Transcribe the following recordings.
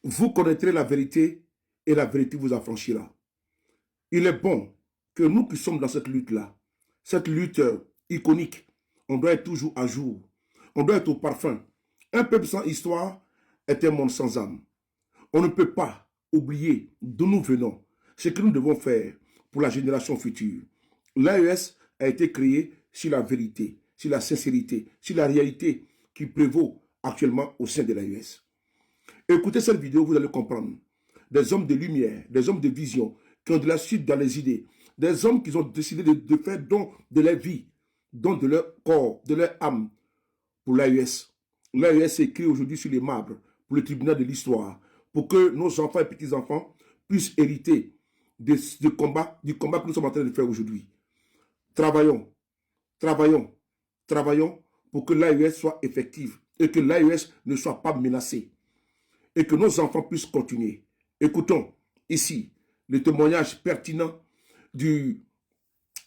vous connaîtrez la vérité et la vérité vous affranchira. Il est bon que nous qui sommes dans cette lutte-là, cette lutte iconique, on doit être toujours à jour. On doit être au parfum. Un peuple sans histoire est un monde sans âme. On ne peut pas oublier d'où nous venons, ce que nous devons faire pour la génération future. L'AES a été créé sur la vérité, sur la sincérité, sur la réalité qui prévaut actuellement au sein de l'AES. Écoutez cette vidéo, vous allez comprendre. Des hommes de lumière, des hommes de vision, qui ont de la suite dans les idées, des hommes qui ont décidé de faire don de leur vie, don de leur corps, de leur âme pour l'AES. L'AES est écrit aujourd'hui sur les marbres pour le tribunal de l'histoire, pour que nos enfants et petits-enfants puissent hériter du combat que nous sommes en train de faire aujourd'hui. Travaillons, travaillons, travaillons pour que l'AES soit effective et que l'AES ne soit pas menacée et que nos enfants puissent continuer. Écoutons ici le témoignage pertinent du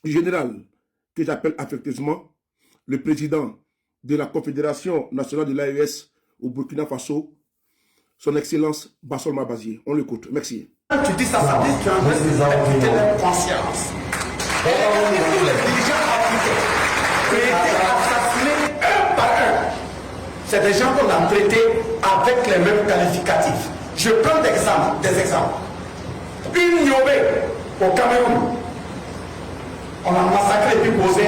général que j'appelle affectueusement le président de la Confédération nationale de l'AES au Burkina Faso, son Excellence Bassol Mabazier. On l'écoute. Merci. Tu dis ça, ça dit que tu as impliqué leur conscience. Et les dirigeants africains qui ont été assassinés un par un, c'est des gens qu'on a traités avec les mêmes qualificatifs. Je prends des exemples. Une Niobé au Cameroun, on a massacré et puis posé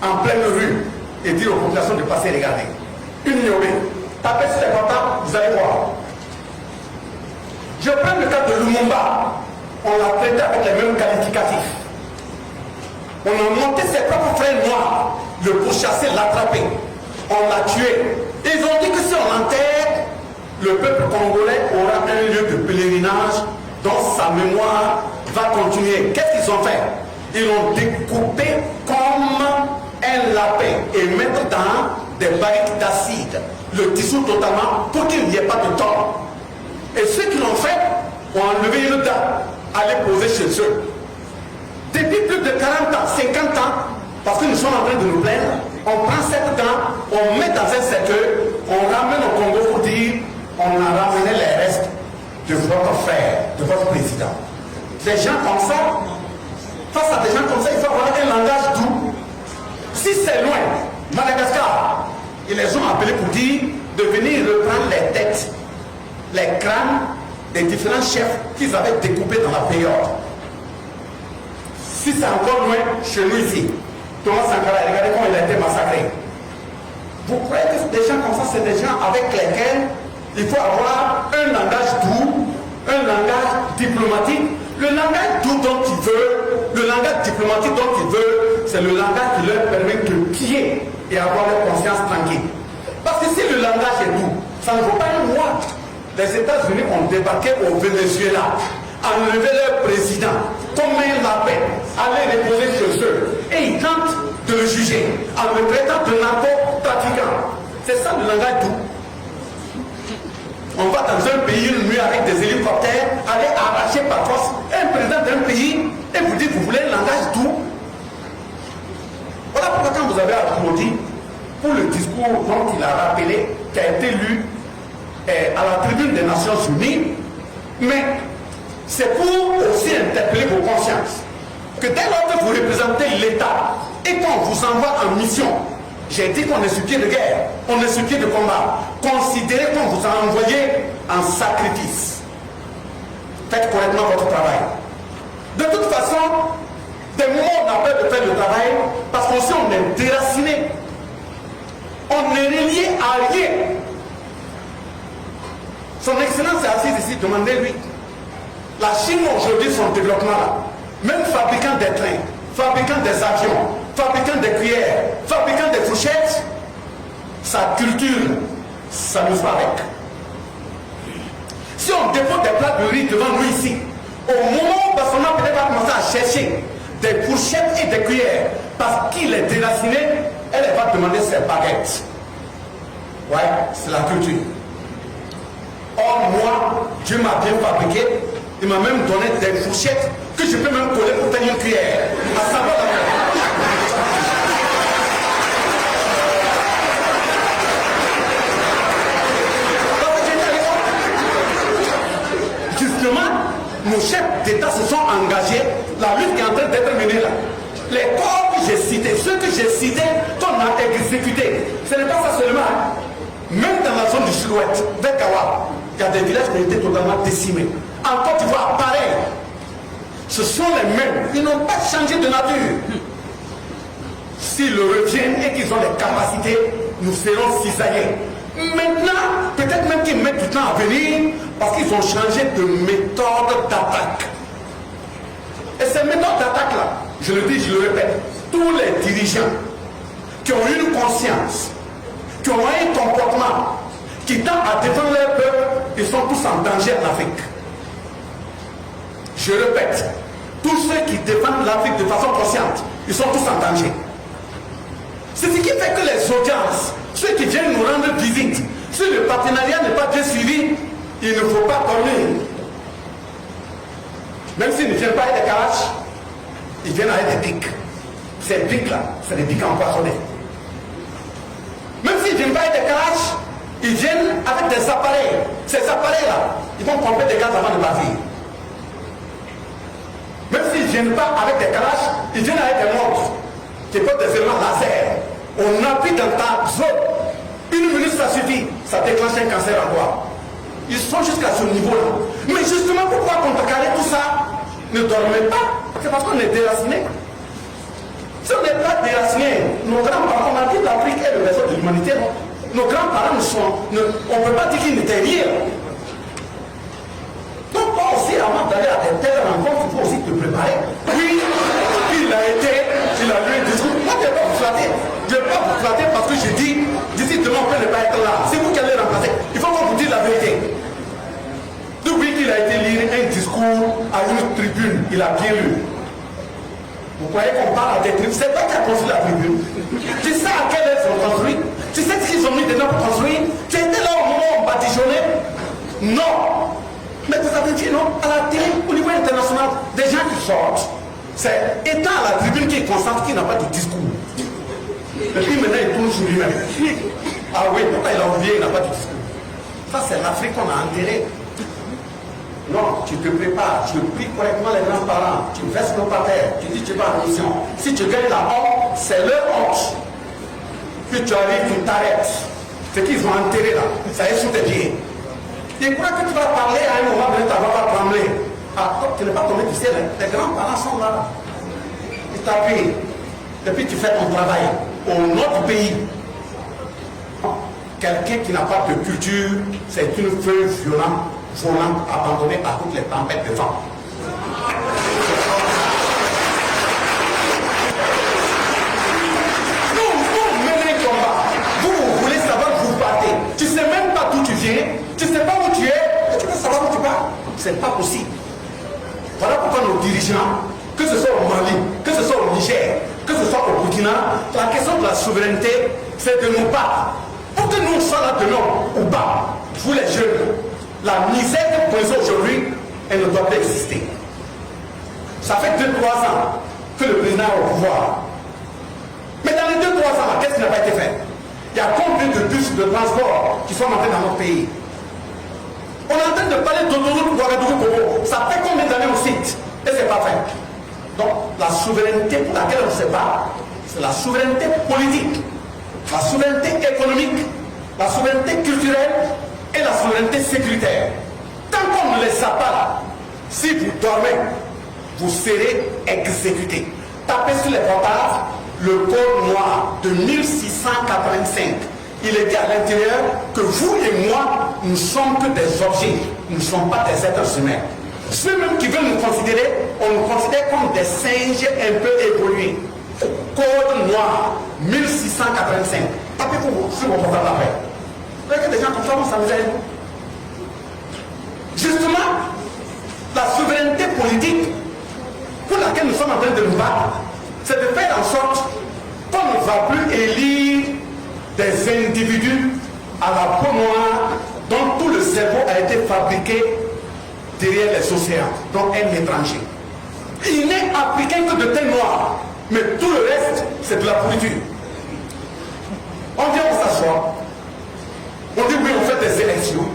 en pleine rue et dire aux populations de passer regarder. Une Niobé. Tapez sur les portables, vous allez voir. Je prends le cas de Lumumba. On l'a traité avec les mêmes qualificatifs. On a monté ses propres frères noirs, le pourchasser, l'attraper. On l'a tué. Ils ont dit que si on l'enterre, le peuple congolais aura un lieu de pèlerinage dont sa mémoire va continuer. Qu'est-ce qu'ils ont fait? Ils l'ont découpé comme un lapin et mettre dans des barriques d'acide, le tissu totalement pour qu'il n'y ait pas de tort. Et ceux qui l'ont fait ont enlevé une dent, aller poser chez eux. Depuis plus de 40 ans, 50 ans, parce que nous sommes en train de nous plaindre, on prend cette dent, on met dans un cercueil, on ramène au Congo pour dire on a ramené les restes de votre frère, de votre président. Des gens comme ça, face à des gens comme ça, il faut avoir un langage doux. Si c'est loin, Madagascar, ils les ont appelés pour dire de venir reprendre les têtes, les crânes des différents chefs qu'ils avaient découpés dans la période. Si c'est encore loin, chez nous ici, Thomas Sankara, regardez comment il a été massacré. Vous croyez que des gens comme ça, c'est des gens avec lesquels il faut avoir un langage doux, un langage diplomatique. Le langage doux dont il veut, le langage diplomatique dont il veut, c'est le langage qui leur permet de piller et avoir leur conscience tranquille. Parce que si le langage est doux, ça ne vaut pas un mois. Les États-Unis ont débarqué au Venezuela, enlevé leur président, comme un lapin, aller reposer chez eux. Et ils tentent de le juger en le traitant de narcotrafiquant. C'est ça le langage doux. On va dans un pays une nuit avec des hélicoptères, aller arracher par force un président d'un pays et vous dites que vous voulez un langage doux. Voilà pourquoi quand vous avez applaudi pour le discours dont il a rappelé, qui a été lu à la tribune des Nations Unies, mais c'est pour aussi interpeller vos consciences. Que dès lors que vous représentez l'État et qu'on vous envoie en mission, j'ai dit qu'on est sur pied de guerre, on est sur pied de combat. Considérez qu'on vous a envoyé en sacrifice. Faites correctement votre travail. De toute façon, des moments où on a peur de faire le travail, parce qu'on sait qu'on est déraciné. On est relié à rien. Son Excellence est assise ici, demandez-lui. La Chine aujourd'hui, son développement là, même fabricant des trains, fabricant des avions, fabricant des cuillères, fabricant des fourchettes, sa culture, ça nous va avec. Si on dépose des plats de riz devant nous ici, au moment où Bassona peut-être va commencer à chercher des fourchettes et des cuillères, parce qu'il est déraciné, elle va demander ses baguettes. Ouais, c'est la culture. Or, moi, Dieu m'a bien fabriqué, il m'a même donné des fourchettes que je peux même coller pour faire une cuillère. À savoir nos chefs d'État se sont engagés, la lutte qui est en train d'être menée là. Les corps que j'ai cités, ceux que j'ai cités, qu'on a exécutés. Ce n'est pas ça seulement. Même dans la zone du Sud-Ouest, vers Kawa, il y a des villages qui ont été totalement décimés. En Côte d'Ivoire, pareil. Ce sont les mêmes. Ils n'ont pas changé de nature. S'ils reviennent et qu'ils ont les capacités, nous serons cisaillés. Maintenant, peut-être même qu'ils mettent du temps à venir parce qu'ils ont changé de méthode d'attaque. Et ces méthodes d'attaque-là, je le dis, je le répète, tous les dirigeants qui ont une conscience, qui ont un comportement, qui tendent à défendre leur peuple, ils sont tous en danger en Afrique. Je répète, tous ceux qui défendent l'Afrique de façon consciente, ils sont tous en danger. C'est ce qui fait que les audiences, ceux qui viennent nous rendre visite, si le partenariat n'est pas bien suivi, il ne faut pas dormir. Même s'ils ne viennent pas avec des calaches, ils viennent avec des pics. Ces pics-là, c'est des pics empoisonnés. Même s'ils ne viennent pas avec des calaches, ils viennent avec des appareils. Ces appareils-là, ils vont pomper des gaz avant de partir. Même s'ils ne viennent pas avec des calaches, ils viennent avec des montres qui portent des éléments laser. On appuie dans ta zone. Une minute, ça suffit. Ça déclenche un cancer en toi. Ils sont jusqu'à ce niveau-là. Mais justement, pourquoi contrecarrer tout ça? Ne dormez pas. C'est parce qu'on est déraciné. Si on n'est pas déraciné, nos grands-parents, on a dit l'Afrique est le berceau de l'humanité. Nos grands-parents on ne peut pas dire qu'ils n'étaient rien. Donc, toi aussi, avant d'aller à des telles rencontres, il faut aussi te préparer. Oui, il a lu un discours. Moi, je ne vais pas vous flatter. Je ne vais pas vous flatter parce que je dis, d'ici demain, on peut ne pas être là. C'est vous qui allez remplacer. Il faut qu'on vous dise la vérité. Depuis qu'il a été lire un discours à une tribune, il a bien lu. Vous croyez qu'on parle à des tribunes? C'est toi qui as construit la tribune. Tu sais à quelle heure ils ont construit? Tu sais ce qu'ils ont mis dedans pour construire? Tu étais là au moment où on badigeonnait? Non. Mais vous avez dit non, à la télé, au niveau international, des gens qui sortent, c'est étant à la tribune qui est constante, qui n'a pas de discours. Et puis maintenant il tourne sur lui-même. Ah oui, pourquoi il a oublié, il n'a pas de discours? Ça c'est l'Afrique qu'on a enterrée. Non, tu te prépares, tu pries correctement les grands-parents, tu verses nos terre, tu dis tu vas en mission. Si tu gagnes la honte, c'est leur honte. Puis tu arrives, tu t'arrêtes. Ce qu'ils ont enterré là, ça est sous tes pieds. Tu crois que tu vas parler à un moment donné, tu ne vas pas trembler. Ah, tu n'es pas tombé du ciel, les grands-parents sont là. Ils t'appuient. Et puis tu fais ton travail au notre pays. Quelqu'un qui n'a pas de culture, c'est une feuille violente, abandonnée à toutes les tempêtes de vent. Vous menez un combat. Vous voulez savoir où vous partez. Tu ne sais même pas d'où tu viens. Tu ne sais pas où tu es. Et tu veux savoir où tu pars. Ce n'est pas possible. Voilà pourquoi nos dirigeants, que ce soit au Mali, que ce soit au Niger, que ce soit au Burkina, la question de la souveraineté, c'est de nous battre. Pour que nous soyons là demain ou pas, vous les jeunes, la misère que vous connaissez aujourd'hui, elle ne doit pas exister. Ça fait 2-3 ans que le président est au pouvoir. Mais dans les 2-3 ans, qu'est-ce qui n'a pas été fait? Il y a combien de bus de transport qui sont entrés dans notre pays? On est en train de parler d'autoroute Ouagadougou-Kobo. Ça fait combien d'années au site? Et c'est pas fait. Donc, la souveraineté pour laquelle on se bat, c'est la souveraineté politique, la souveraineté économique, la souveraineté culturelle et la souveraineté sécuritaire. Tant qu'on ne les a pas là, si vous dormez, vous serez exécuté. Tapez sur les portables le code noir de 1685. Il est dit à l'intérieur que vous et moi, nous ne sommes que des objets, nous ne sommes pas des êtres humains. Ceux-mêmes qui veulent nous considérer, on nous considère comme des singes un peu évolués. Code noir 1685. Tapez-vous sur mon portable après. Vous voyez que des gens comme ça vont s'amuser avec nous. Justement, la souveraineté politique pour laquelle nous sommes en train de nous battre, c'est de faire en sorte qu'on ne va plus élire des individus à la peau noire dont tout le cerveau a été fabriqué derrière les océans, donc un étranger. Il n'est africain que de teint noir, mais tout le reste, c'est de la pourriture. On vient, on s'assoit, on dit oui, on fait des élections.